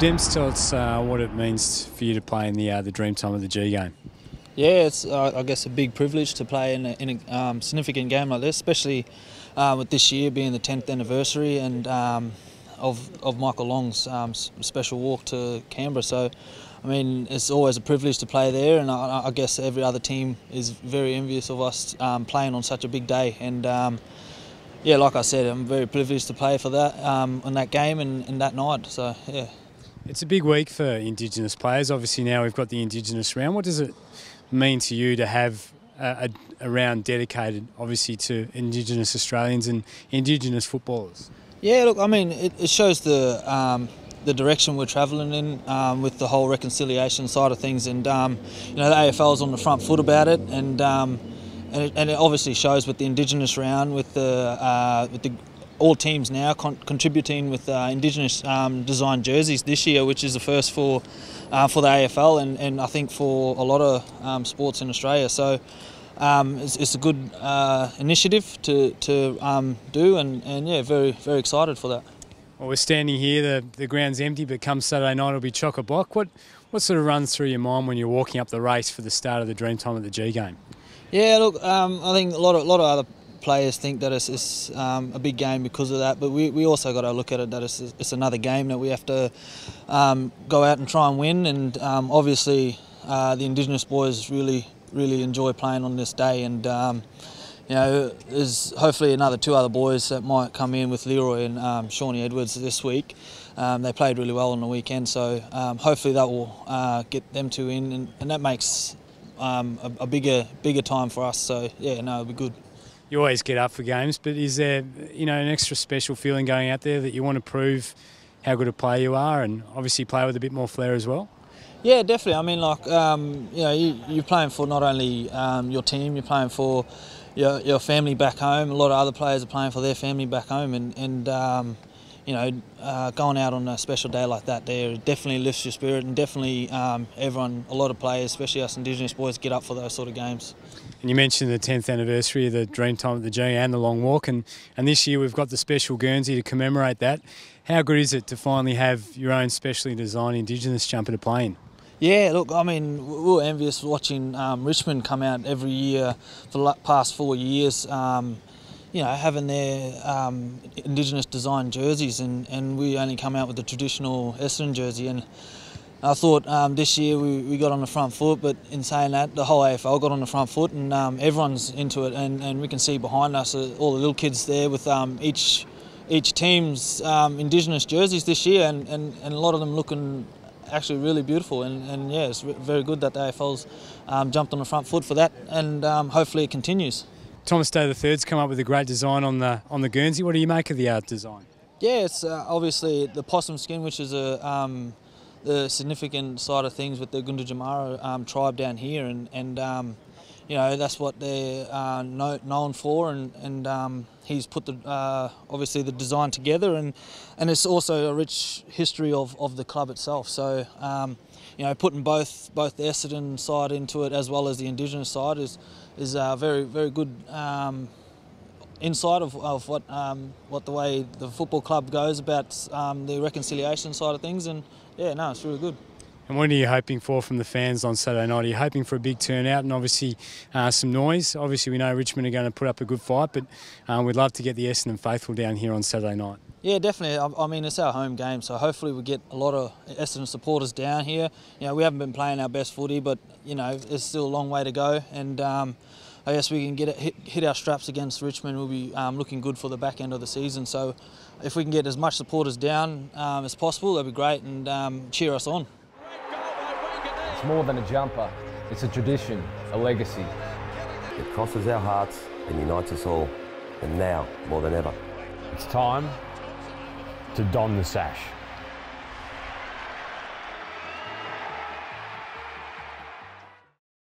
Dems, tell us what it means for you to play in the Dreamtime of the G game. Yeah, it's I guess a big privilege to play in a significant game like this, especially with this year being the 10th anniversary and of Michael Long's special walk to Canberra. So, I mean, it's always a privilege to play there, and I guess every other team is very envious of us playing on such a big day. And yeah, like I said, I'm very privileged to play for that on that game and that night. So yeah. It's a big week for Indigenous players. Obviously now we've got the Indigenous Round. What does it mean to you to have a round dedicated, obviously, to Indigenous Australians and Indigenous footballers? Yeah, look, I mean, it shows the direction we're travelling in with the whole reconciliation side of things, and you know, the AFL's on the front foot about it, and it obviously shows with the Indigenous Round, with the all teams now contributing with Indigenous designed jerseys this year, which is the first for the AFL and I think for a lot of sports in Australia. So it's a good initiative to do, and yeah, very excited for that. Well, we're standing here, the ground's empty, but come Saturday night it'll be chock-a-block. What sort of runs through your mind when you're walking up the race for the start of the Dreamtime of the G game? Yeah, look, I think a lot of other players think that it's a big game because of that, but we also got to look at it that it's another game that we have to go out and try and win, and obviously the Indigenous boys really enjoy playing on this day, and you know, there's hopefully another two other boys that might come in with Leroy and Shawnee Edwards this week. They played really well on the weekend, so hopefully that will get them two in, and that makes a bigger time for us. So yeah, no, it'll be good. You always get up for games, but is there, you know, an extra special feeling going out there that you want to prove how good a player you are, and obviously play with a bit more flair as well? Yeah, definitely. I mean, like, you know, you're playing for not only your team, you're playing for your family back home. A lot of other players are playing for their family back home, and you know, going out on a special day like that there definitely lifts your spirit, and definitely everyone, a lot of players, especially us Indigenous boys, get up for those sort of games. And you mentioned the 10th anniversary of the Dreamtime at the G and the long walk, and this year we've got the special Guernsey to commemorate that. How good is it to finally have your own specially designed Indigenous jumper to play in? Yeah, look, I mean, we were envious watching Richmond come out every year for the past 4 years, you know, having their Indigenous designed jerseys, and we only come out with the traditional Essendon jersey. And I thought this year we got on the front foot, but in saying that, the whole AFL got on the front foot, and everyone's into it, and we can see behind us all the little kids there with each team's Indigenous jerseys this year, and a lot of them looking actually really beautiful, and yeah, it's very good that the AFL's jumped on the front foot for that, and hopefully it continues. Thomas Day III's come up with a great design on the Guernsey. What do you make of the art design? Yeah, it's obviously the possum skin, which is the significant side of things with the Gunditjmara tribe down here, and you know, that's what they're known for, and he's put obviously the design together, and it's also a rich history of the club itself. So you know, putting both the Essendon side into it as well as the Indigenous side is very good insight of what the way the football club goes about the reconciliation side of things, and yeah, no, it's really good. And what are you hoping for from the fans on Saturday night? Are you hoping for a big turnout and obviously some noise? Obviously we know Richmond are going to put up a good fight, but we'd love to get the Essendon faithful down here on Saturday night. Yeah, definitely. I mean, it's our home game, so hopefully we get a lot of Essendon supporters down here. You know, we haven't been playing our best footy, but you know, there's still a long way to go, and I guess we can hit our straps against Richmond. We'll be looking good for the back end of the season. So if we can get as much supporters down as possible, that'd be great, and cheer us on. It's more than a jumper. It's a tradition, a legacy. It crosses our hearts and unites us all, and now more than ever. It's time to don the sash.